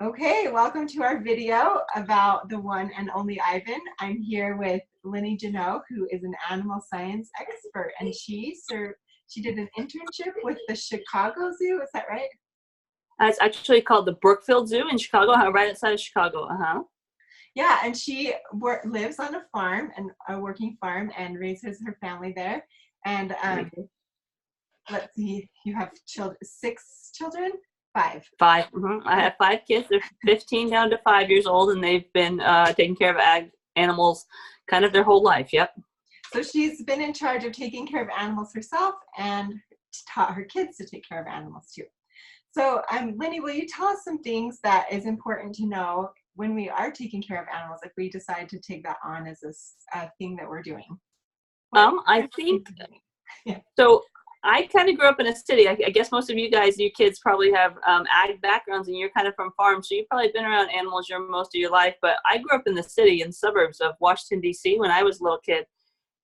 Okay, welcome to our video about the one and only Ivan. I'm here with Lynnie Genho, who is an animal science expert, and she did an internship with the Chicago Zoo. Is that right? It's actually called the Brookfield Zoo in Chicago, right outside of Chicago. Yeah, and she lives on a farm, and a working farm, and raises her family there. And let's see, you have six children? Five. Five. I have five kids. They're 15 down to 5 years old, and they've been taking care of animals kind of their whole life. Yep. So she's been in charge of taking care of animals herself and taught her kids to take care of animals too. So Lynnie, will you tell us some things that is important to know when we are taking care of animals, if we decide to take that on as a thing that we're doing? I think, yeah. So I kind of grew up in a city. I guess most of you kids probably have ag backgrounds, and you're kind of from farms, so you've probably been around animals most of your life. But I grew up in the city, in suburbs of Washington, D.C. when I was a little kid,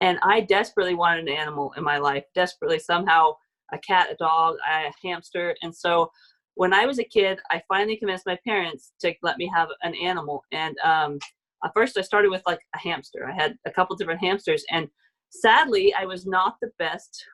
and I desperately wanted an animal in my life, desperately, somehow, a cat, a dog, a hamster. And so when I was a kid, I finally convinced my parents to let me have an animal. And at first I started with like a hamster. I had a couple different hamsters, and sadly, I was not the best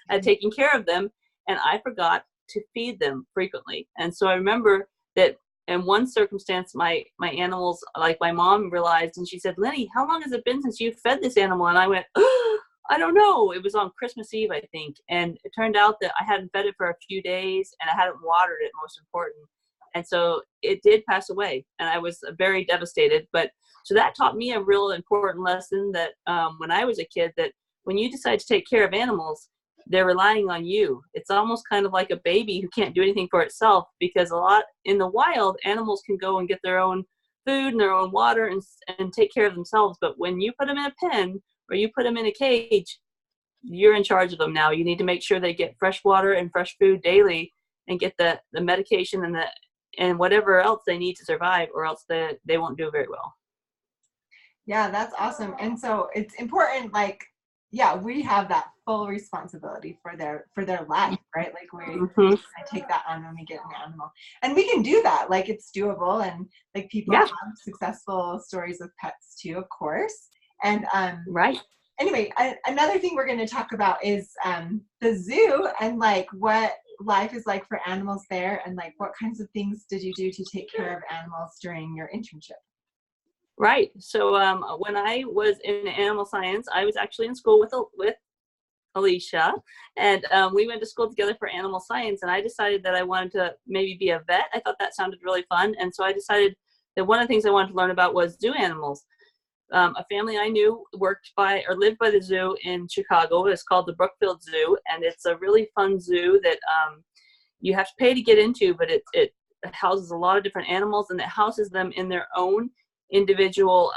at taking care of them, and I forgot to feed them frequently. And so I remember that in one circumstance, my animals, like my mom realized, and she said, "Lynnie, how long has it been since you fed this animal?" And I went, "Oh, I don't know. It was on Christmas Eve, I think." And it turned out that I hadn't fed it for a few days, and I hadn't watered it, most important. And so it did pass away, and I was very devastated. But so that taught me a real important lesson that when I was a kid, that when you decide to take care of animals, they're relying on you. It's almost kind of like a baby who can't do anything for itself, because a lot in the wild, animals can go and get their own food and their own water and take care of themselves. But when you put them in a pen or you put them in a cage, you're in charge of them now. You need to make sure they get fresh water and fresh food daily, and get the medication and whatever else they need to survive, or else they won't do very well. Yeah, that's awesome. And so it's important, like, yeah, we have that full responsibility for their life, right? Like I take that on when we get an animal, and we can do that. Like, it's doable, and like people have successful stories with pets too, of course. And right. Anyway, another thing we're going to talk about is the zoo, and like what life is like for animals there, and like what kinds of things did you do to take care of animals during your internship? Right. So when I was in animal science, I was actually in school with Alicia, and we went to school together for animal science, and I decided that I wanted to maybe be a vet. I thought that sounded really fun, and so I decided that one of the things I wanted to learn about was zoo animals. A family I knew lived by the zoo in Chicago. It's called the Brookfield Zoo, and it's a really fun zoo that you have to pay to get into, but it houses a lot of different animals, and it houses them in their own individual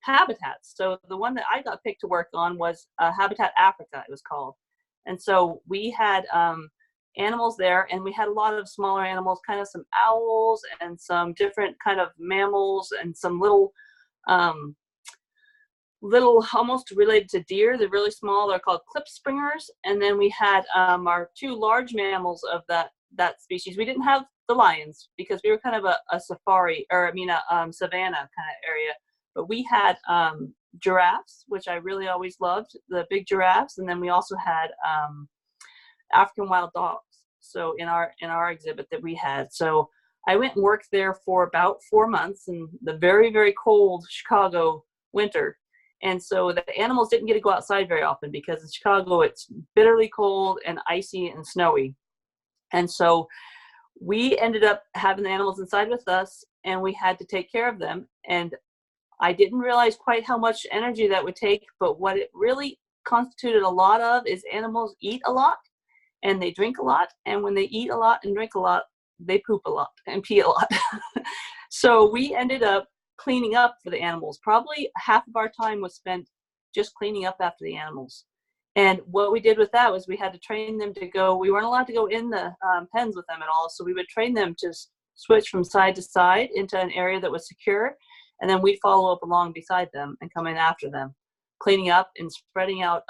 habitats. So the one that I got picked to work on was Habitat Africa, it was called. And so we had animals there, and we had a lot of smaller animals, kind of some owls and some different kind of mammals, and some little almost related to deer. They're really small. They're called klipspringers. And then we had our two large mammals of that species. We didn't have the lions because we were kind of a safari, or a savanna kind of area. But we had giraffes, which I really always loved, the big giraffes. And then we also had African wild dogs. So in our exhibit that we had. So I went and worked there for about 4 months in the very, very cold Chicago winter. And so the animals didn't get to go outside very often, because in Chicago it's bitterly cold and icy and snowy. And so we ended up having the animals inside with us, and we had to take care of them. And I didn't realize quite how much energy that would take, but what it really constituted a lot of is animals eat a lot and they drink a lot. And when they eat a lot and drink a lot, they poop a lot and pee a lot. So we ended up cleaning up for the animals. Probably half of our time was spent just cleaning up after the animals. And what we did with that was we had to train them to go. We weren't allowed to go in the pens with them at all. So we would train them to switch from side to side into an area that was secure. And then we'd follow up along beside them and come in after them, cleaning up and spreading out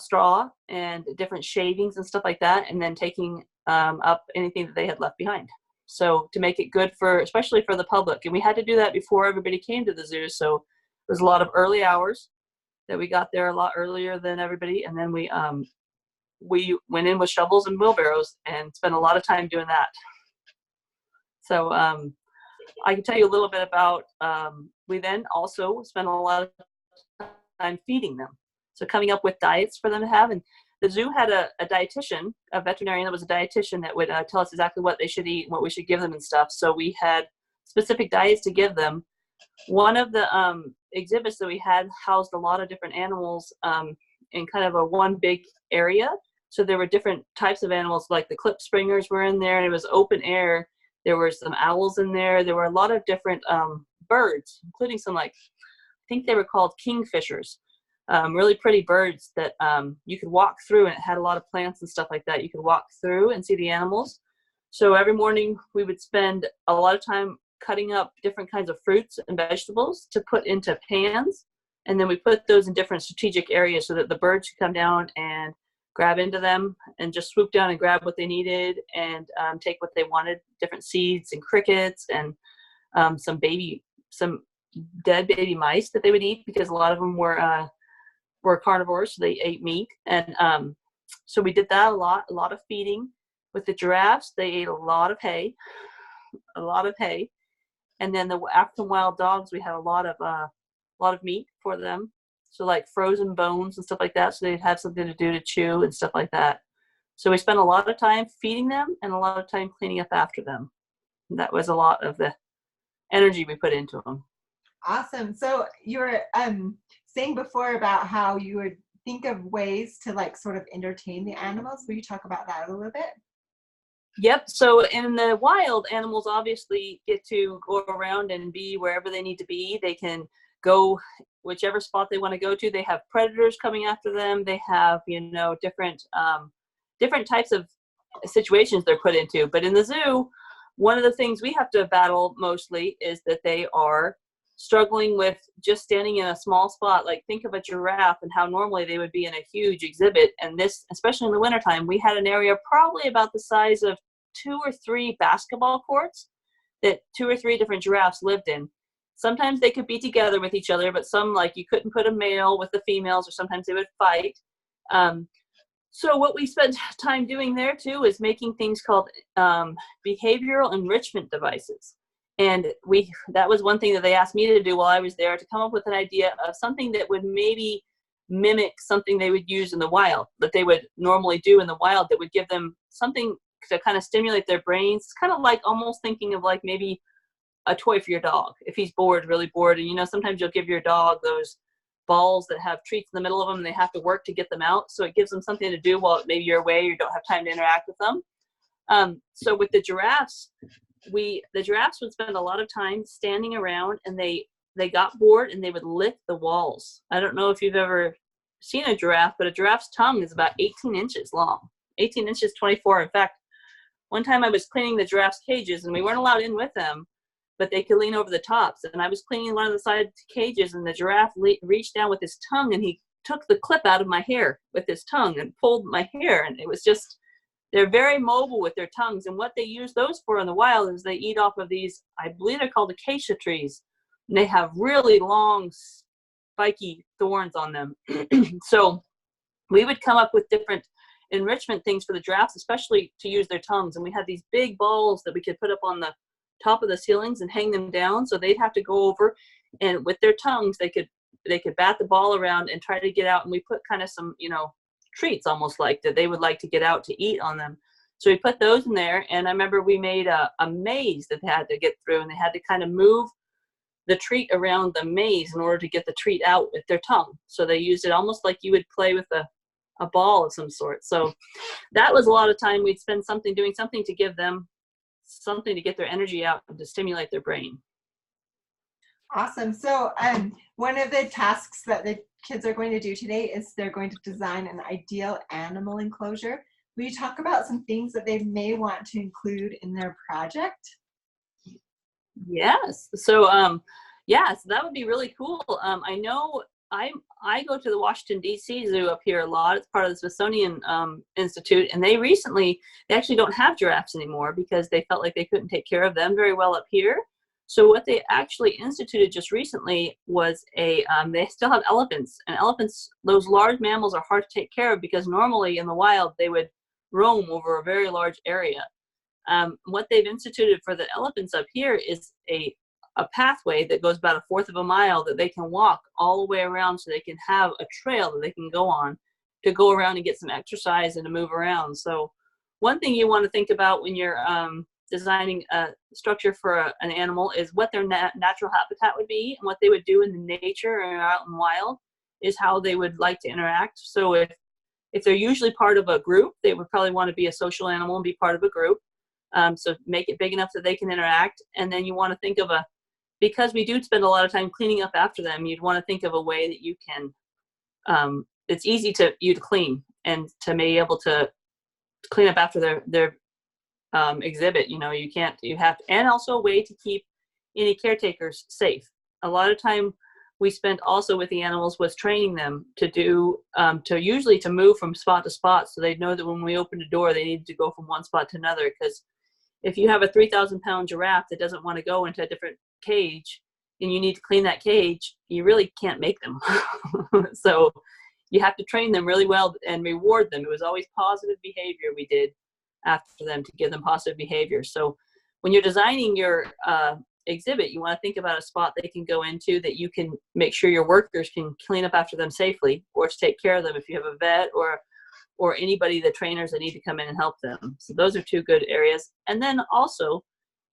straw and different shavings and stuff like that. And then taking up anything that they had left behind. So to make it good for, especially for the public. And we had to do that before everybody came to the zoo. So it was a lot of early hours that we got there a lot earlier than everybody. And then we went in with shovels and wheelbarrows and spent a lot of time doing that. So I can tell you a little bit about, we then also spent a lot of time feeding them. So coming up with diets for them to have. And the zoo had a dietitian, a veterinarian that was a dietitian that would tell us exactly what they should eat and what we should give them and stuff. So we had specific diets to give them. One of the exhibits that we had housed a lot of different animals in kind of a one big area. So there were different types of animals, like the clip springers were in there, and it was open air. There were some owls in there. There were a lot of different birds, including some, like, I think they were called kingfishers. Really pretty birds that you could walk through, and it had a lot of plants and stuff like that. You could walk through and see the animals. So every morning we would spend a lot of time cutting up different kinds of fruits and vegetables to put into pans. And then we put those in different strategic areas so that the birds could come down and grab into them and just swoop down and grab what they needed and take what they wanted, different seeds and crickets and some dead baby mice that they would eat, because a lot of them were carnivores, so they ate meat. And so we did that a lot of feeding. With the giraffes, they ate a lot of hay. And then the African wild dogs, we had a lot of meat for them. So like frozen bones and stuff like that, so they'd have something to do to chew and stuff like that. So we spent a lot of time feeding them and a lot of time cleaning up after them. And that was a lot of the energy we put into them. Awesome. So you were saying before about how you would think of ways to like sort of entertain the animals. Will you talk about that a little bit? Yep. So in the wild, animals obviously get to go around and be wherever they need to be. They can go whichever spot they want to go to. They have predators coming after them. They have, different types of situations they're put into. But in the zoo, one of the things we have to battle mostly is that they are struggling with just standing in a small spot. Like, think of a giraffe and how normally they would be in a huge exhibit. And this, especially in the wintertime, we had an area probably about the size of 2 or 3 basketball courts that 2 or 3 different giraffes lived in. Sometimes they could be together with each other, but some, like, you couldn't put a male with the females, or sometimes they would fight. So what we spent time doing there too is making things called behavioral enrichment devices. And that was one thing that they asked me to do while I was there, to come up with an idea of something that would maybe mimic something they would use in the wild, that they would normally do in the wild, that would give them something to kind of stimulate their brains. It's kind of like almost thinking of like maybe a toy for your dog if he's really bored. And sometimes you'll give your dog those balls that have treats in the middle of them and they have to work to get them out. So it gives them something to do while maybe you're away or you don't have time to interact with them. So with the giraffes, the giraffes would spend a lot of time standing around, and they got bored and they would lick the walls. I don't know if you've ever seen a giraffe, but a giraffe's tongue is about 18 inches long. 18 inches, 24. In fact, one time I was cleaning the giraffes' cages, and we weren't allowed in with them, but they could lean over the tops. And I was cleaning one of the side cages, and the giraffe reached down with his tongue, and he took the clip out of my hair with his tongue and pulled my hair. And it was just, they're very mobile with their tongues. And what they use those for in the wild is they eat off of these, I believe they're called acacia trees. And they have really long, spiky thorns on them. So we would come up with different enrichment things for the giraffes, especially to use their tongues. And we had these big balls that we could put up on the top of the ceilings and hang them down. So they'd have to go over, and with their tongues, they could bat the ball around and try to get out. And we put kind of some, treats almost like that they would like to get out to eat on them. So we put those in there. And I remember we made a maze that they had to get through, and they had to kind of move the treat around the maze in order to get the treat out with their tongue. So they used it almost like you would play with a ball of some sort. So that was a lot of time we'd spend doing something to give them something to get their energy out and to stimulate their brain. Awesome. So one of the tasks that the kids are going to do today is they're going to design an ideal animal enclosure. Will you talk about some things that they may want to include in their project? Yes. So, so that would be really cool. I know I go to the Washington D.C. Zoo up here a lot. It's part of the Smithsonian Institute, and they actually don't have giraffes anymore because they felt like they couldn't take care of them very well up here. So what they actually instituted just recently was they still have elephants, and elephants, those large mammals, are hard to take care of because normally in the wild they would roam over a very large area. What they've instituted for the elephants up here is a pathway that goes about 1/4 of a mile that they can walk all the way around, so they can have a trail that they can go on to go around and get some exercise and to move around. So one thing you want to think about when you're designing a structure for an animal is what their natural habitat would be, and what they would do in the nature or out in the wild is how they would like to interact. So if they're usually part of a group, they would probably want to be a social animal and be part of a group. So make it big enough that they can interact. And then you want to think of because we do spend a lot of time cleaning up after them, you'd want to think of a way that you can, it's easy to clean and to be able to clean up after their exhibit. And also a way to keep any caretakers safe. A lot of time we spent also with the animals was training them to do, to move from spot to spot, so they know that when we opened a door, they needed to go from one spot to another. Because if you have a 3,000-pound giraffe that doesn't want to go into a different cage and you need to clean that cage, you really can't make them. So you have to train them really well and reward them. It was always positive behavior we did after them to give them positive behavior. So when you're designing your exhibit, you want to think about a spot they can go into that you can make sure your workers can clean up after them safely, or to take care of them if you have a vet or anybody, the trainers that need to come in and help them. So those are two good areas. And then also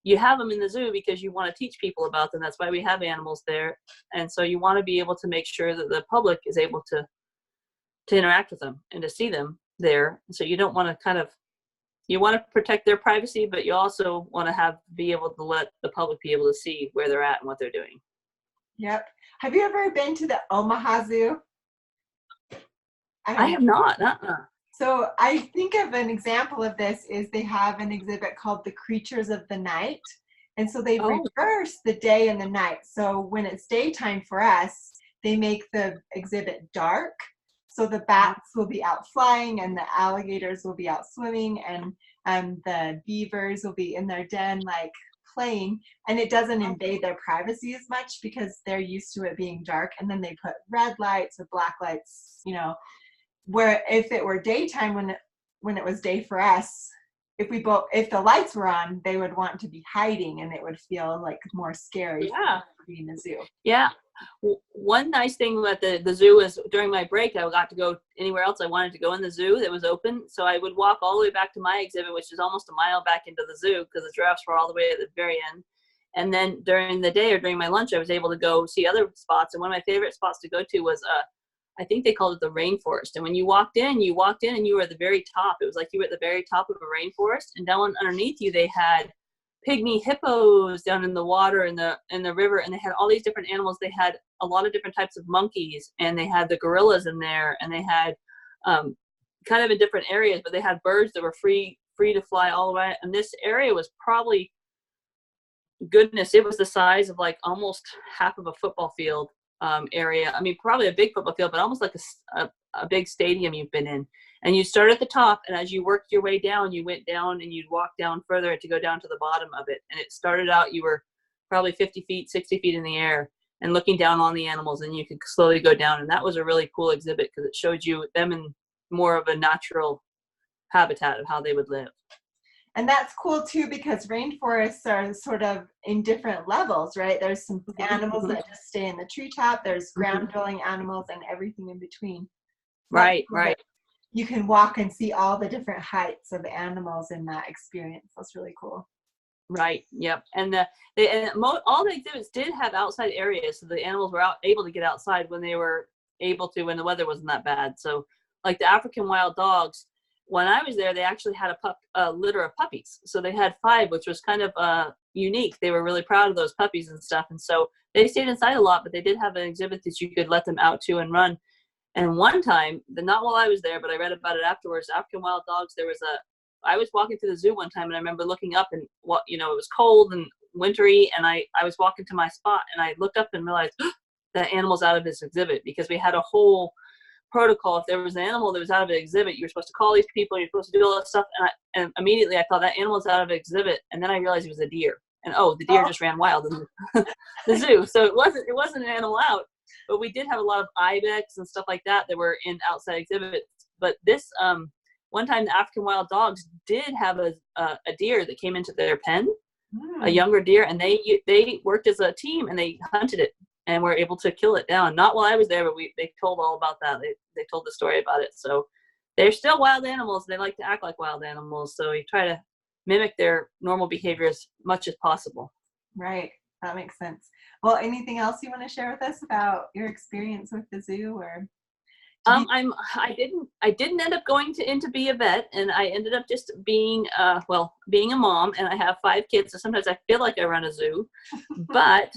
you have them in the zoo because you want to teach people about them. That's why we have animals there. And so you want to be able to make sure that the public is able to interact with them and to see them there. So you don't want to you want to protect their privacy, but you also want to be able to let the public be able to see where they're at and what they're doing. Yep. Have you ever been to the Omaha Zoo? I have not. So I think of an example of this is they have an exhibit called The Creatures of the Night. And so they reverse the day and the night. So when it's daytime for us, they make the exhibit dark. So the bats will be out flying and the alligators will be out swimming and the beavers will be in their den like playing, and it doesn't invade their privacy as much because they're used to it being dark. And then they put red lights or black lights, where if it were daytime when it was day for us, if the lights were on, they would want to be hiding and it would feel like more scary to be in the zoo. Yeah. One nice thing about the zoo is during my break, I got to go anywhere else I wanted to go in the zoo that was open. So I would walk all the way back to my exhibit, which is almost a mile back into the zoo because the giraffes were all the way at the very end. And then during the day or during my lunch, I was able to go see other spots. And one of my favorite spots to go to was, I think they called it the Rainforest. And when you walked in and you were at the very top. It was like you were at the very top of a rainforest. And down underneath you, they had pygmy hippos down in the water in the river, and they had all these different animals. They had a lot of different types of monkeys, and they had the gorillas in there, and they had kind of in different areas, but they had birds that were free to fly all the way. And this area was probably, goodness, it was the size of like almost half of a football field area. I mean, probably a big football field, but almost like a big stadium you've been in. And you start at the top, and as you worked your way down, you went down and you'd walk down further to go down to the bottom of it. And it started out, you were probably 50 feet, 60 feet in the air and looking down on the animals, and you could slowly go down. And that was a really cool exhibit because it showed you them in more of a natural habitat of how they would live. And that's cool too, because rainforests are sort of in different levels, right? There's some animals that just stay in the treetop. There's ground dwelling animals and everything in between. Right. You can walk and see all the different heights of animals in that experience. That's really cool. Right. Yep. And all the exhibits did have outside areas, so the animals were able to get outside when they were able to, when the weather wasn't that bad. So, like the African wild dogs, when I was there, they actually had a litter of puppies. So they had 5, which was kind of unique. They were really proud of those puppies and stuff, and so they stayed inside a lot. But they did have an exhibit that you could let them out to and run. And one time, not while I was there, but I read about it afterwards, African wild dogs, I was walking through the zoo one time, and I remember looking up, and it was cold and wintry, and I was walking to my spot, and I looked up and realized, the animals out of this exhibit, because we had a whole protocol. If there was an animal that was out of an exhibit, you were supposed to call these people, you're supposed to do all this stuff. And immediately I thought that animal's out of an exhibit. And then I realized it was a deer. And the deer just ran wild in the zoo. So it wasn't an animal out, but we did have a lot of ibex and stuff like that were in outside exhibits. But this, one time the African wild dogs did have a deer that came into their pen, a younger deer, and they worked as a team and they hunted it and were able to kill it down. Not while I was there, but they told all about that. They told the story about it. So they're still wild animals. They like to act like wild animals. So you try to mimic their normal behavior as much as possible. Right. That makes sense. Well, anything else you want to share with us about your experience with the zoo, or? I didn't end up going into be a vet, and I ended up just being a mom, and I have 5 kids. So sometimes I feel like I run a zoo, but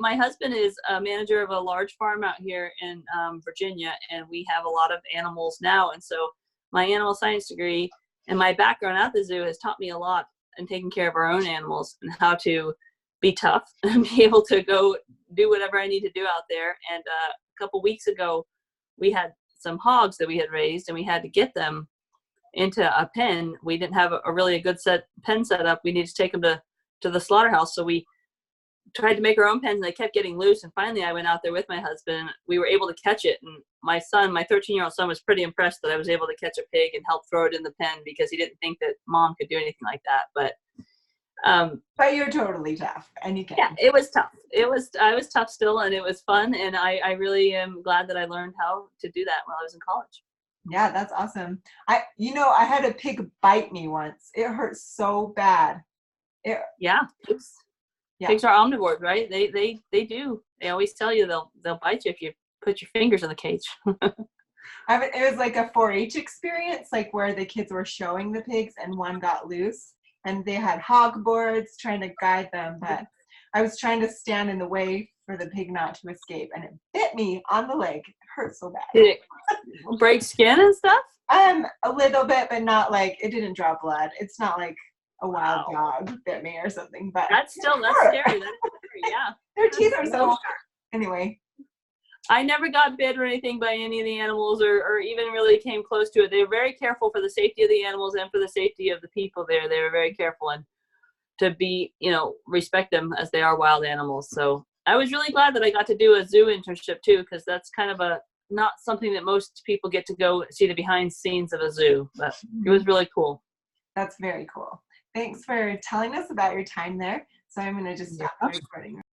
my husband is a manager of a large farm out here in Virginia, and we have a lot of animals now. And so my animal science degree and my background at the zoo has taught me a lot in taking care of our own animals and how to be tough and be able to go do whatever I need to do out there. And a couple weeks ago, we had some hogs that we had raised, and we had to get them into a pen. We didn't have a really good pen set up. We needed to take them to the slaughterhouse. So we tried to make our own pens, and they kept getting loose. And finally I went out there with my husband. We were able to catch it. And my 13-year-old son was pretty impressed that I was able to catch a pig and help throw it in the pen, because he didn't think that mom could do anything like that. But you're totally tough, and you can. Yeah, it was tough. I was tough still, and it was fun. And I really am glad that I learned how to do that while I was in college. Yeah, that's awesome. I had a pig bite me once. It hurt so bad. Pigs are omnivores, right? They do. They always tell you they'll bite you if you put your fingers in the cage. It was like a 4-H experience, like where the kids were showing the pigs, and one got loose, and they had hog boards trying to guide them, but I was trying to stand in the way for the pig not to escape, and it bit me on the leg. It hurt so bad. Did it break skin and stuff? A little bit, but not like, it didn't draw blood. It's not like a wild dog bit me or something, but that's scary. That's scary, yeah. Their teeth are so sharp. Anyway. I never got bit or anything by any of the animals, or even really came close to it. They were very careful for the safety of the animals and for the safety of the people there. They were very careful, and to be, respect them as they are wild animals. So I was really glad that I got to do a zoo internship too, because that's kind of not something that most people get to go see the behind scenes of a zoo, but it was really cool. That's very cool. Thanks for telling us about your time there. So I'm going to just stop the recording.